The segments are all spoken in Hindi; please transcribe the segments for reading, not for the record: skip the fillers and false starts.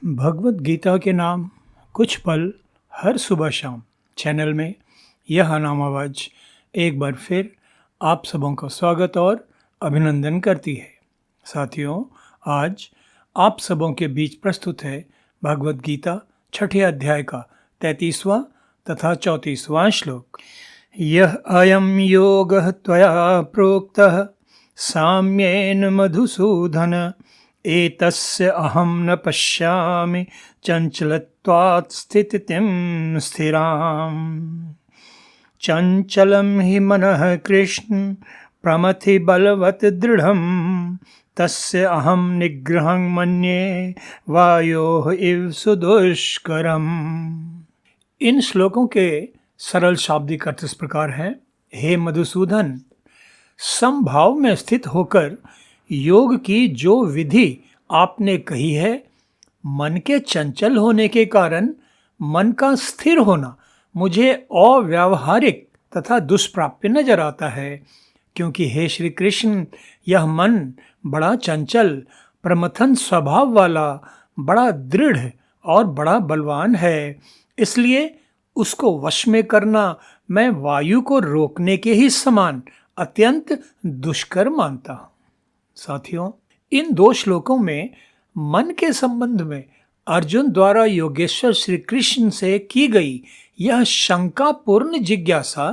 भगवत गीता के नाम कुछ पल हर सुबह शाम चैनल में यह नाम आवाज एक बार फिर आप सबों का स्वागत और अभिनंदन करती है। साथियों, आज आप सबों के बीच प्रस्तुत है भगवत गीता छठे अध्याय का 33वां तथा 34वां श्लोक। यह अयम योगः त्वया प्रोक्तः साम्येन मधुसूदन एतस्य अहं न पश्यामि चञ्चलत्वात् स्थितिं स्थिराम्। चञ्चलं हि मनः कृष्ण प्रमथि बलवत् दृढं तस्य अहं निग्रहं मन्ये वायोः इव सुदुष्करम्। इन श्लोकों के सरल शाब्दिक अर्थ इस प्रकार हैं। हे मधुसूदन, समभाव में स्थित होकर योग की जो विधि आपने कही है, मन के चंचल होने के कारण मन का स्थिर होना मुझे अव्यावहारिक तथा दुष्प्राप्य नजर आता है, क्योंकि हे श्री कृष्ण, यह मन बड़ा चंचल प्रमथन स्वभाव वाला, बड़ा दृढ़ और बड़ा बलवान है। इसलिए उसको वश में करना मैं वायु को रोकने के ही समान अत्यंत दुष्कर मानता हूँ। साथियों, इन दो श्लोकों में मन के संबंध में अर्जुन द्वारा योगेश्वर श्री कृष्ण से की गई यह शंकापूर्ण जिज्ञासा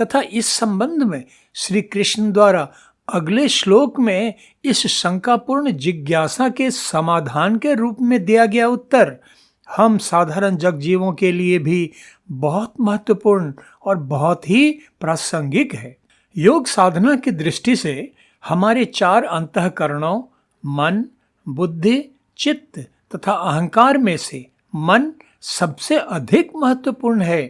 तथा इस संबंध में श्री कृष्ण द्वारा अगले श्लोक में इस शंकापूर्ण जिज्ञासा के समाधान के रूप में दिया गया उत्तर हम साधारण जगजीवों के लिए भी बहुत महत्वपूर्ण और बहुत ही प्रासंगिक है। योग साधना की दृष्टि से हमारे चार अंतःकरणों मन, बुद्धि, चित्त तथा अहंकार में से मन सबसे अधिक महत्वपूर्ण है,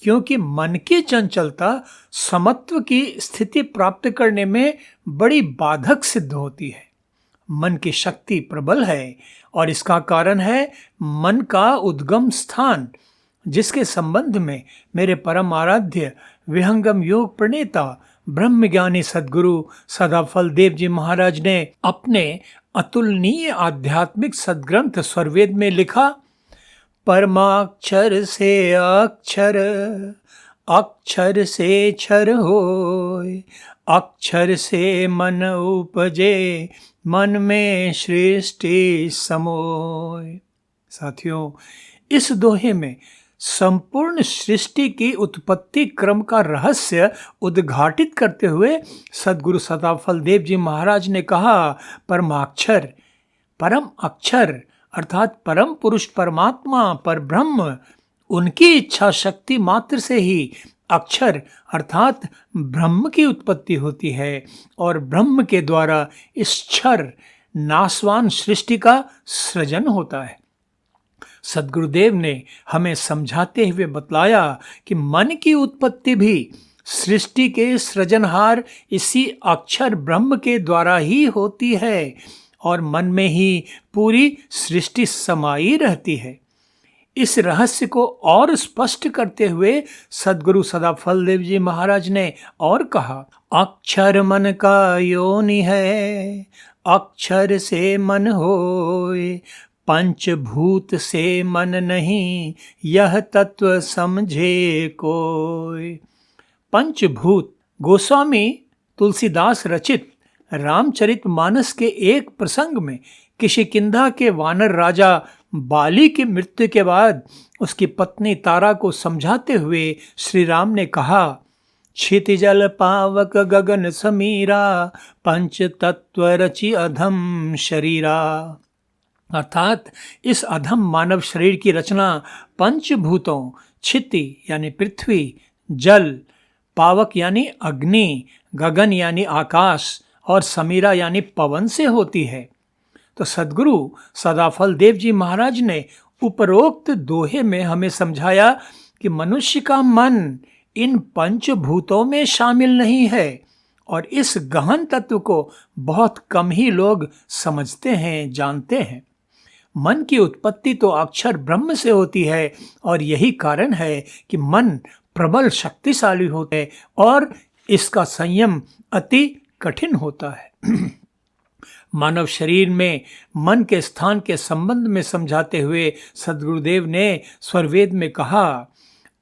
क्योंकि मन की चंचलता समत्व की स्थिति प्राप्त करने में बड़ी बाधक सिद्ध होती है। मन की शक्ति प्रबल है और इसका कारण है मन का उद्गम स्थान, जिसके संबंध में मेरे परम आराध्य विहंगम योग प्रणेता ब्रह्मज्ञानी सद्गुरु सदाफल देव जी महाराज ने अपने अतुलनीय आध्यात्मिक सद्ग्रंथ स्वरवेद में लिखा, परमाक्षर से अक्षर, अक्षर से क्षर होय, अक्षर से मन उपजे, मन में सृष्टि समोय। साथियों, इस दोहे में संपूर्ण सृष्टि की उत्पत्ति क्रम का रहस्य उद्घाटित करते हुए सद्गुरु सदाफल देव जी महाराज ने कहा, परमाक्षर, परम अक्षर अर्थात परम पुरुष परमात्मा पर ब्रह्म, उनकी इच्छा शक्ति मात्र से ही अक्षर अर्थात ब्रह्म की उत्पत्ति होती है और ब्रह्म के द्वारा इस क्षर नाशवान सृष्टि का सृजन होता है। सद्गुरुदेव ने हमें समझाते हुए बतलाया कि मन की उत्पत्ति भी सृष्टि के सृजनहार इसी अक्षर ब्रह्म के द्वारा ही होती है और मन में ही पूरी सृष्टि समाई रहती है। इस रहस्य को और स्पष्ट करते हुए सद्गुरु सदाफल देव जी महाराज ने और कहा, अक्षर मन का योनि है, अक्षर से मन होय, पंचभूत से मन नहीं, यह तत्व समझे कोय। पंचभूत गोस्वामी तुलसीदास रचित रामचरितमानस के एक प्रसंग में किष्किंधा के वानर राजा बाली की मृत्यु के बाद उसकी पत्नी तारा को समझाते हुए श्री राम ने कहा, क्षितिजल पावक गगन समीरा, पंच तत्व रचि अधम शरीरा। अर्थात इस अधम मानव शरीर की रचना पंचभूतों, क्षिति यानी पृथ्वी, जल, पावक यानी अग्नि, गगन यानी आकाश और समीरा यानी पवन से होती है। तो सद्गुरु सदाफल देव जी महाराज ने उपरोक्त दोहे में हमें समझाया कि मनुष्य का मन इन पंचभूतों में शामिल नहीं है और इस गहन तत्व को बहुत कम ही लोग समझते हैं, जानते हैं। मन की उत्पत्ति तो अक्षर ब्रह्म से होती है और यही कारण है कि मन प्रबल शक्तिशाली होता है और इसका संयम अति कठिन होता है। मानव शरीर में मन के स्थान के संबंध में समझाते हुए सद्गुरुदेव ने स्वरवेद में कहा,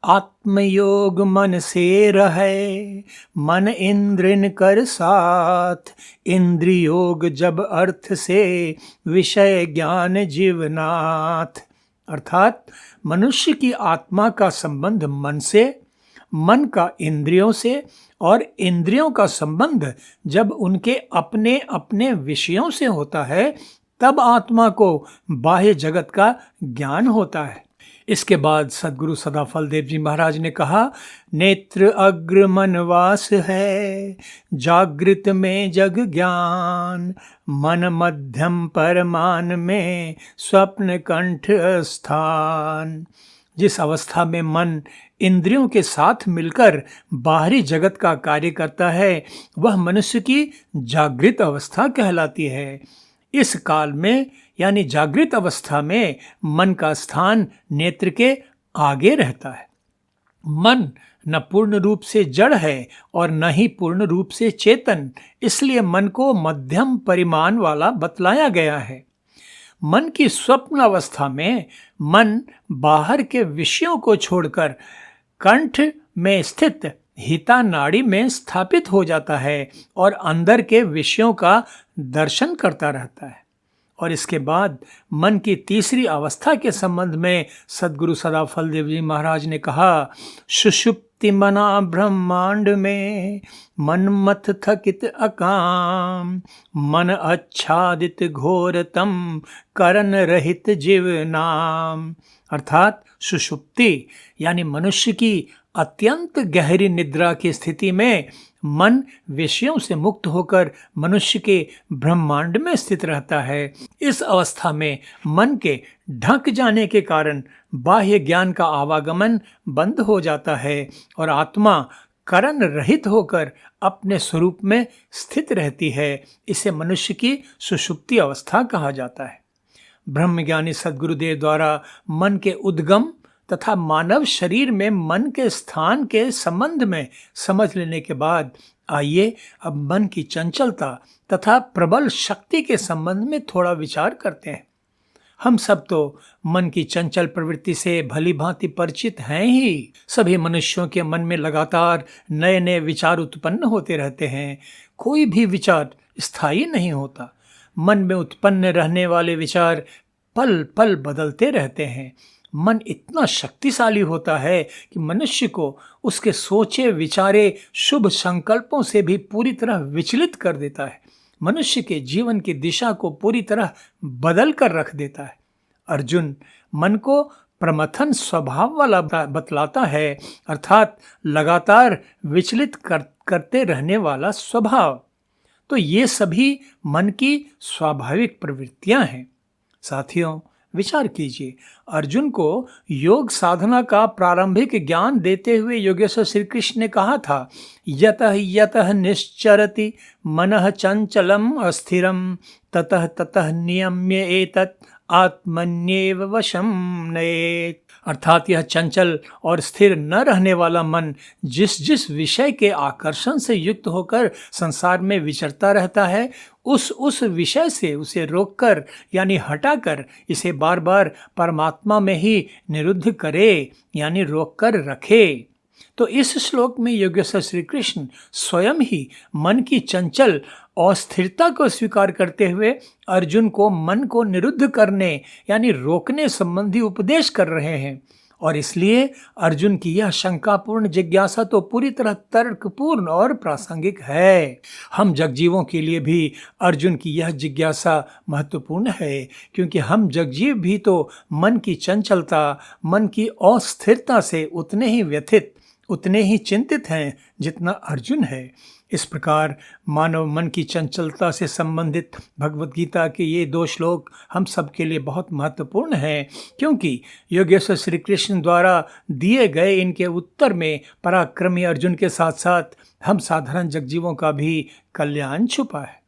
आत्मयोग मन से रहे, मन इंद्रिन कर साथ, इंद्रियोग जब अर्थ से, विषय ज्ञान जीवनाथ। अर्थात मनुष्य की आत्मा का संबंध मन से, मन का इंद्रियों से और इंद्रियों का संबंध जब उनके अपने अपने विषयों से होता है, तब आत्मा को बाह्य जगत का ज्ञान होता है। इसके बाद सद्गुरु सदाफल देव जी महाराज ने कहा, नेत्र अग्र मनवास है, जागृत में जग ज्ञान, मन मध्यम परमान में, स्वप्न कंठ स्थान। जिस अवस्था में मन इंद्रियों के साथ मिलकर बाहरी जगत का कार्य करता है, वह मनुष्य की जागृत अवस्था कहलाती है। इस काल में यानी जागृत अवस्था में मन का स्थान नेत्र के आगे रहता है। मन न पूर्ण रूप से जड़ है और न ही पूर्ण रूप से चेतन, इसलिए मन को मध्यम परिमाण वाला बतलाया गया है। मन की स्वप्न अवस्था में मन बाहर के विषयों को छोड़कर कंठ में स्थित हिता नाड़ी में स्थापित हो जाता है और अंदर के विषयों का दर्शन करता रहता है। और इसके बाद मन की तीसरी अवस्था के संबंध में सद्गुरु सदाफल देव जी महाराज ने कहा, सुषुप्ति मना ब्रह्मांड में, मन मथ थकित अकाम, मन आच्छादित घोरतम, करण रहित जीव नाम। अर्थात सुषुप्ति यानी मनुष्य की अत्यंत गहरी निद्रा की स्थिति में मन विषयों से मुक्त होकर मनुष्य के ब्रह्मांड में स्थित रहता है। इस अवस्था में मन के ढक जाने के कारण बाह्य ज्ञान का आवागमन बंद हो जाता है और आत्मा करण रहित होकर अपने स्वरूप में स्थित रहती है। इसे मनुष्य की सुषुप्ति अवस्था कहा जाता है। ब्रह्मज्ञानी सद्गुरुदेव द्वारा मन के उद्गम तथा मानव शरीर में मन के स्थान के संबंध में समझ लेने के बाद आइए अब मन की चंचलता तथा प्रबल शक्ति के संबंध में थोड़ा विचार करते हैं। हम सब तो मन की चंचल प्रवृत्ति से भली भांति परिचित हैं ही। सभी मनुष्यों के मन में लगातार नए नए विचार उत्पन्न होते रहते हैं। कोई भी विचार स्थायी नहीं होता। मन में उत्पन्न रहने वाले विचार पल पल बदलते रहते हैं। मन इतना शक्तिशाली होता है कि मनुष्य को उसके सोचे विचारे शुभ संकल्पों से भी पूरी तरह विचलित कर देता है। मनुष्य के जीवन की दिशा को पूरी तरह बदल कर रख देता है। अर्जुन मन को प्रमथन स्वभाव वाला बतलाता है, अर्थात लगातार विचलित करते रहने वाला स्वभाव। तो ये सभी मन की स्वाभाविक प्रवृत्तियां हैं। साथियों, विचार कीजिए, अर्जुन को योग साधना का प्रारंभिक ज्ञान देते हुए योगेश्वर श्री कृष्ण ने कहा था, यतः यतः निश्चरति मनः चंचलम अस्थिरम, ततः ततः नियम्य एतत् आत्मन्येव वशम नयेत्। अर्थात यह चंचल और स्थिर न रहने वाला मन जिस जिस विषय के आकर्षण से युक्त होकर संसार में विचरता रहता है, उस विषय से उसे रोककर यानी हटाकर इसे बार बार परमात्मा में ही निरुद्ध करे यानी रोककर रखे। तो इस श्लोक में योगेश्वर श्री कृष्ण स्वयं ही मन की चंचल अस्थिरता को स्वीकार करते हुए अर्जुन को मन को निरुद्ध करने यानी रोकने संबंधी उपदेश कर रहे हैं। और इसलिए अर्जुन की यह शंकापूर्ण जिज्ञासा तो पूरी तरह तर्कपूर्ण और प्रासंगिक है। हम जगजीवों के लिए भी अर्जुन की यह जिज्ञासा महत्वपूर्ण है, क्योंकि हम जगजीव भी तो मन की चंचलता, मन की अस्थिरता से उतने ही व्यथित, उतने ही चिंतित हैं जितना अर्जुन है। इस प्रकार मानव मन की चंचलता से संबंधित भगवद गीता के ये 2 श्लोक हम सब के लिए बहुत महत्वपूर्ण हैं, क्योंकि योगेश्वर श्री कृष्ण द्वारा दिए गए इनके उत्तर में पराक्रमी अर्जुन के साथ साथ हम साधारण जगजीवों का भी कल्याण छुपा है।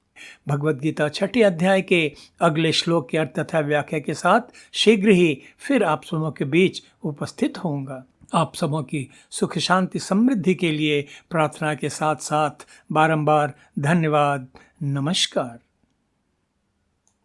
भगवद गीता 6 अध्याय के अगले श्लोक के अर्थ तथा व्याख्या के साथ शीघ्र ही फिर आप सबों के बीच उपस्थित होऊंगा। आप सबों की सुख शांति समृद्धि के लिए प्रार्थना के साथ साथ बारंबार धन्यवाद। नमस्कार।